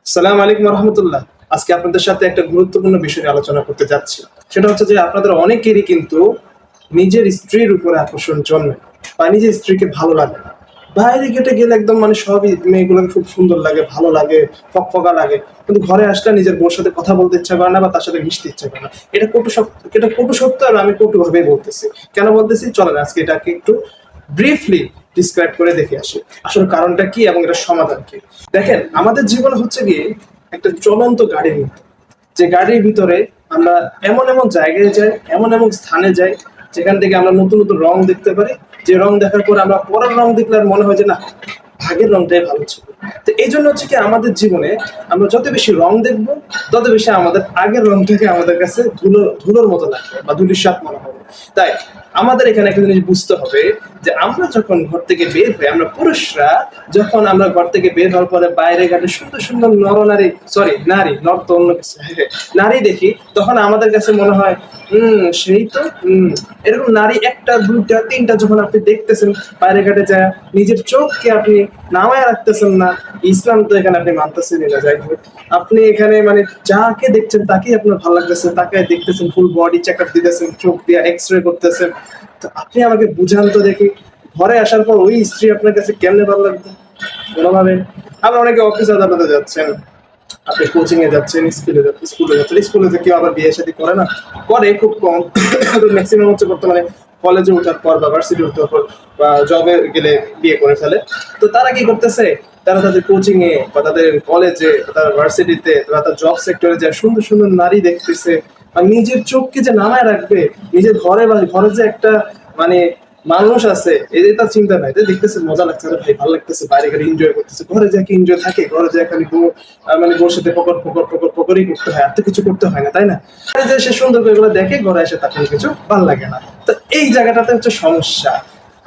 আসসালামু আলাইকুম রহমতুল্লাহ। আজকে আপনাদের সাথে একটা গুরুত্বপূর্ণ বিষয় নিয়ে আলোচনা করতে যাচ্ছি। সেটা হচ্ছে যে আপনাদের অনেকেরই কিন্তু নিজের স্ত্রীর উপরে আকর্ষণ জন্মে বা নিজের স্ত্রীকে ভালো লাগে না। বাইরে ঘেটে গেলে একদম মানে সবই মেয়েগুলোকে খুব সুন্দর লাগে, ভালো লাগে, ফকফকা লাগে। কিন্তু ঘরে আসলে নিজের বউর সাথে কথা বলতে ইচ্ছা করে না বা তার সাথে মিশতে ইচ্ছা করে না। এটা কটু সত্য আর আমি কটুভাবেই বলতেছি। কেন বলতেছি? চলেন আজকে এটাকে একটু ব্রিফলি ডিসক্রাইব করে দেখে আসি। আসলে কারণটা কি এবং এটার সমাধান কি? দেখেন, আমাদের জীবন হচ্ছে গিয়ে একটা চলন্ত গাড়ির মতো। যে গাড়ির ভিতরে আমরা এমন এমন জায়গায় যাই, এমন এমন স্থানে যাই, যেখান থেকে আমরা নতুন নতুন রং দেখতে পারি। যে রং দেখার পর আমরা পরের রং দেখলে আর মনে হয় যে না, আগের রংটাই ভালো ছিল। তো এই জন্য হচ্ছে কি আমাদের জীবনে আমরা যত বেশি রং দেখবো, তত বেশি আমাদের আগের রংটাকে আমাদের কাছে ধুলোর মতো লাগবে বা ধুলির স্বাদ মনে হবে। তাই আমাদের এখানে একটা জিনিস বুঝতে হবে যে আমরা যখন ঘর থেকে বের হই, আমরা পুরুষরা যখন আমরা ঘর থেকে বের হওয়ার পরে বাইরে ঘাটে সুন্দর সুন্দর নরনারী, সরি নারী, নর তো অন্য কিছু, নারী দেখি, তখন আমাদের কাছে মনে হয় সেই তো এরকম নারী একটা দুইটা তিনটা যখন আপনি দেখতেছেন বাইরে ঘাটে যায়, নিজের চোখকে আপনি নামায় রাখতেছেন না। ইসলাম তো এখানে আপনি মানতেছেন না, যাই হোক আপনি এখানে মানে যাকে দেখছেন তাকেই আপনার ভালো লাগতেছে, তাকে দেখতেছেন, ফুল বডি চেক আপ দিতেছেন, চোখ দিয়ে এক্স রে করতেছেন। তো আপনি আমাকে বুঝান তো দেখি, ঘরে আসার পর ওই স্ত্রী আপনার কাছে কেমনে ভালো লাগবে? কোনোভাবে। আবার অনেকে অফিস আদালতে যাচ্ছেন, আপনি কোচিং এ যাচ্ছেন, স্কুলে যাচ্ছেন, স্কুলে যে কেউ আবার বিয়ে শাদী করে না, করে খুব কম। ম্যাক্সিমাম হচ্ছে বর্তমানে কলেজে ওঠার পর বা ভার্সিটি ওঠার পর বা জবে গেলে বিয়ে করে ফেলে। তো তারা কি করতেছে? তারা তাদের কোচিং এ বা তাদের কলেজে বা তার ভার্সিটিতে বা তার জব সেক্টরে যে সুন্দর সুন্দর নারী দেখতেছে, আর নিজের চোখকে যে নামায় রাখবে, নিজের ঘরে বা ঘরে যে একটা মানে মানুষ আছে, এদের তার চিন্তা নাই। দেখতেছে মজা লাগছে, ভাই ভালো লাগতেছে, বাইরে গেলে এনজয় করতেছে। ঘরে যা কি এনজয় থাকে, ঘরে যা খালি বউ মানে বউর সাথে পকর পকর পকর পকরই করতে হয়, আর তো কিছু করতে হয় না, তাই না? যে সে সুন্দর করে এগুলো দেখে, ঘরে এসে তার কোনো কিছু ভালো লাগে না। তো এই জায়গাটাতে হচ্ছে সমস্যা।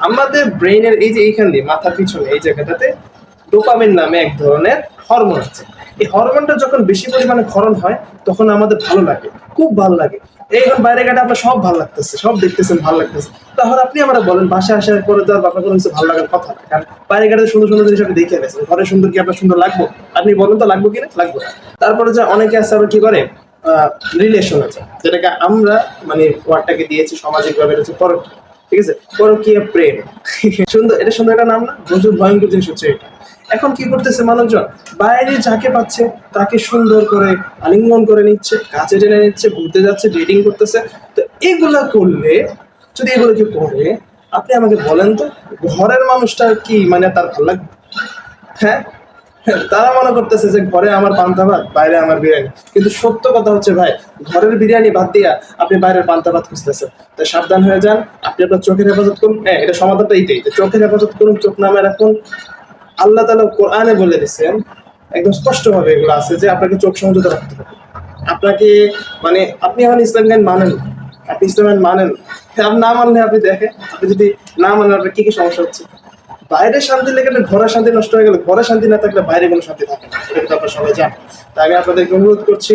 আমাদের ব্রেইনের এই যে এইখান দিয়ে মাথার পিছনে এই জায়গাটাতে ডোপামিন নামে এক ধরনের হরমোন আছে। এই হরমোনটা যখন বেশি পরিমাণে ক্ষরণ হয়, তখন আমাদের ভালো লাগে, খুব ভালো লাগে। এখন বাইরে ঘাটে আপনার সব ভালো লাগতেছে, সব দেখতেছেন ভালো লাগতেছে। তাহলে আপনি আমরা বলেন বাসায় আসার পরে তো আপনার কোনো কিছু ভালো লাগার কথা না, কারণ বাইরে ঘাটে সুন্দর সুন্দর জিনিস আপনি দেখে গেছেন। ঘরে সুন্দর কি আপনার সুন্দর লাগবো? আপনি বলেন তো লাগবো কিনা? লাগবো না। তারপরে যে অনেকে আছে আবার কি করে, রিলেশন আছে, যেটাকে আমরা মানে ওয়ার্ডটাকে দিয়েছি সামাজিক ভাবে, এটা হচ্ছে পরকীয়া। ঠিক আছে, পরকীয়া প্রেম। সুন্দর, এটা সুন্দর একটা নাম না? প্রচুর ভয়ঙ্কর জিনিস হচ্ছে এটা। এখন কি করতেছে মানুষজন? বাইরে যাকে পাচ্ছে তাকে সুন্দর করে আলিঙ্গন করে নিচ্ছে, কাছে টেনে নিচ্ছে, ঘুরতে যাচ্ছে, ডেটিং করতেছে। তো এগুলা করলে, যদি এগুলো কেউ করে, আপনি আমাকে বলেন তো, ঘরের মানুষটা কি মানে তার ভালো লাগবে? হ্যাঁ, তারা মনে করতেছে যে ঘরে আমার পান্তা ভাত, বাইরে আমার বিরিয়ানি। কিন্তু সত্য কথা হচ্ছে ভাই, ঘরের বিরিয়ানি বাদ দিয়া আপনি বাইরের পান্তা ভাত খুঁজতেছেন। তাই সাবধান হয়ে যান। আপনি আপনার চোখের হেফাজত করুন। হ্যাঁ, এটা সমাধানটা এইটাই, যে চোখের হেফাজত করুন, চোখ নামে রাখুন। আল্লাহ তাআলা কোরআনে বলে দিচ্ছেন, একদম স্পষ্ট ভাবে এগুলো আছে, যে আপনাকে চোখ সংযত রাখতে হবে। আপনাকে মানে আপনি এখন ইসলাম জ্ঞান মানেন, আপনি ইসলাম জ্ঞান মানেন, হ্যাঁ, আপনি না মানলে আপনি দেখেন, আপনি যদি না মানেন আপনার কি কি সমস্যা হচ্ছে। বাইরে শান্তি লেগে ঘরে শান্তি নষ্ট হয়ে গেলে, ঘরে শান্তি না থাকলে বাইরে কোনো শান্তি থাকে না, এটা কিন্তু আপনারা সবাই জানেন। তাই আমি আপনাদেরকে অনুরোধ করছি,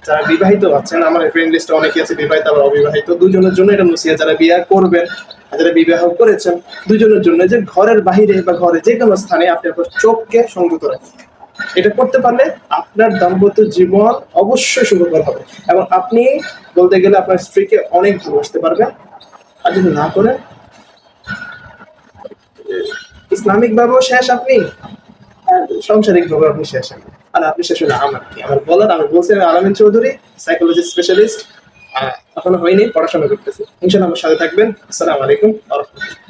যারা বিবাহিত আছেন, আমার ফ্রেন্ড লিস্টে অনেকে আছে বিবাহিত আবার অবিবাহিত, দুজনের জন্য এটা নসিহত, যারা বিয়ে করবেন আর যারা বিবাহ করেছেন, দুজনের জন্য, যে ঘরের বাহিরে বা ঘরে যে কোনো স্থানে আপনি আপনার চোখকে সংযত রাখেন। এটা করতে পারলে আপনার দাম্পত্য জীবন অবশ্যই সুখকর হবে, এবং আপনি বলতে গেলে আপনার স্ত্রীকে অনেক ভালোবাসতে পারবেন। আর যদি না করেন, ইসলামিক ভাবেও শেষ আপনি, সাংসারিক ভাবে আপনি শেষ। আর আপনি শেষ হলে আমার কি, আমার বলার, আমি বলছি আমি আলামিন চৌধুরী, সাইকোলজি স্পেশালিস্ট। এখনো হয়নি, পড়াশোনা করতেছি। ইনশাআল্লাহ আমার সাথে থাকবেন। আসসালামু আলাইকুম ওয়া রাহমাতুল্লাহ।